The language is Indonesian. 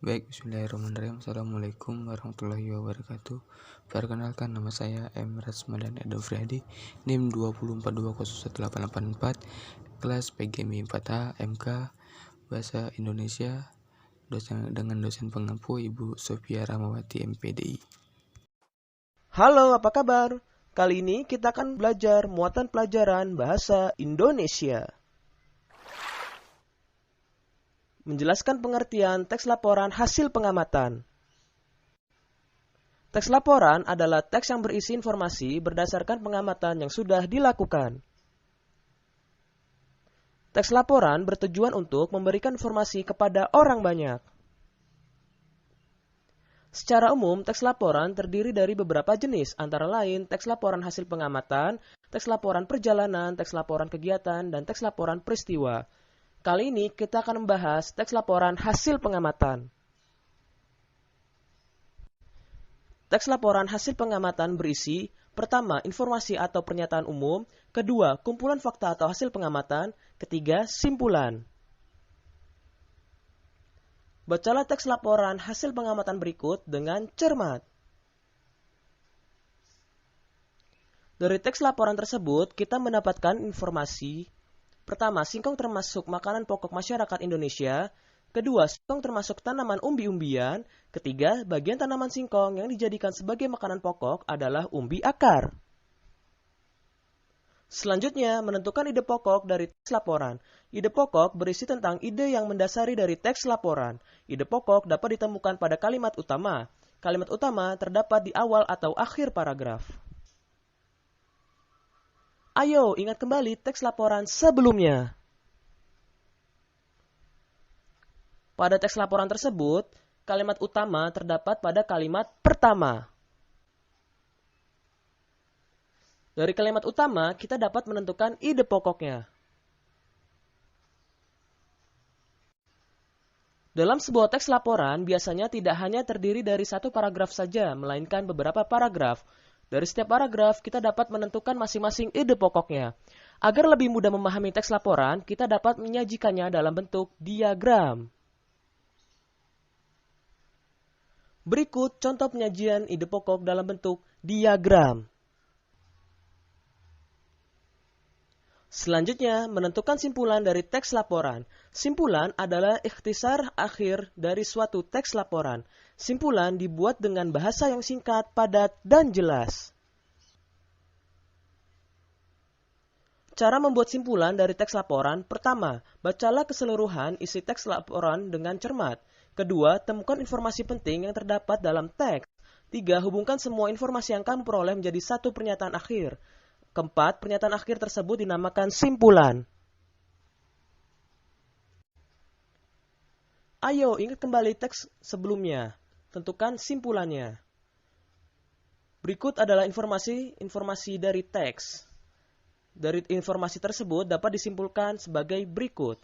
Baik, bismillahirrahmanirrahim. Assalamualaikum warahmatullahi wabarakatuh. Perkenalkan, nama saya M. Rasmadan Edo Friadi, NIM 242018884, kelas PGMI 4A, MK, Bahasa Indonesia, dengan dosen pengampu Ibu Sofia Rahmawati, MPDI. Halo, apa kabar? Kali ini kita akan belajar muatan pelajaran bahasa Indonesia. Menjelaskan pengertian teks laporan hasil pengamatan. Teks laporan adalah teks yang berisi informasi berdasarkan pengamatan yang sudah dilakukan. Teks laporan bertujuan untuk memberikan informasi kepada orang banyak. Secara umum, teks laporan terdiri dari beberapa jenis, antara lain teks laporan hasil pengamatan, teks laporan perjalanan, teks laporan kegiatan, dan teks laporan peristiwa. Kali ini kita akan membahas teks laporan hasil pengamatan. Teks laporan hasil pengamatan berisi: pertama, informasi atau pernyataan umum; kedua, kumpulan fakta atau hasil pengamatan; ketiga, simpulan. Bacalah teks laporan hasil pengamatan berikut dengan cermat. Dari teks laporan tersebut, kita mendapatkan informasi: pertama, singkong termasuk makanan pokok masyarakat Indonesia; kedua, singkong termasuk tanaman umbi-umbian; ketiga, bagian tanaman singkong yang dijadikan sebagai makanan pokok adalah umbi akar. Selanjutnya, menentukan ide pokok dari teks laporan. Ide pokok berisi tentang ide yang mendasari dari teks laporan. Ide pokok dapat ditemukan pada kalimat utama. Kalimat utama terdapat di awal atau akhir paragraf. Ayo, ingat kembali teks laporan sebelumnya. Pada teks laporan tersebut, kalimat utama terdapat pada kalimat pertama. Dari kalimat utama, kita dapat menentukan ide pokoknya. Dalam sebuah teks laporan, biasanya tidak hanya terdiri dari satu paragraf saja, melainkan beberapa paragraf. Dari setiap paragraf, kita dapat menentukan masing-masing ide pokoknya. Agar lebih mudah memahami teks laporan, kita dapat menyajikannya dalam bentuk diagram. Berikut contoh penyajian ide pokok dalam bentuk diagram. Selanjutnya, menentukan simpulan dari teks laporan. Simpulan adalah ikhtisar akhir dari suatu teks laporan. Simpulan dibuat dengan bahasa yang singkat, padat, dan jelas. Cara membuat simpulan dari teks laporan: pertama, bacalah keseluruhan isi teks laporan dengan cermat. Kedua, temukan informasi penting yang terdapat dalam teks. Tiga, hubungkan semua informasi yang kamu peroleh menjadi satu pernyataan akhir. Keempat, pernyataan akhir tersebut dinamakan simpulan. Ayo, ingat kembali teks sebelumnya. Tentukan simpulannya. Berikut adalah informasi dari teks. Dari informasi tersebut dapat disimpulkan sebagai berikut.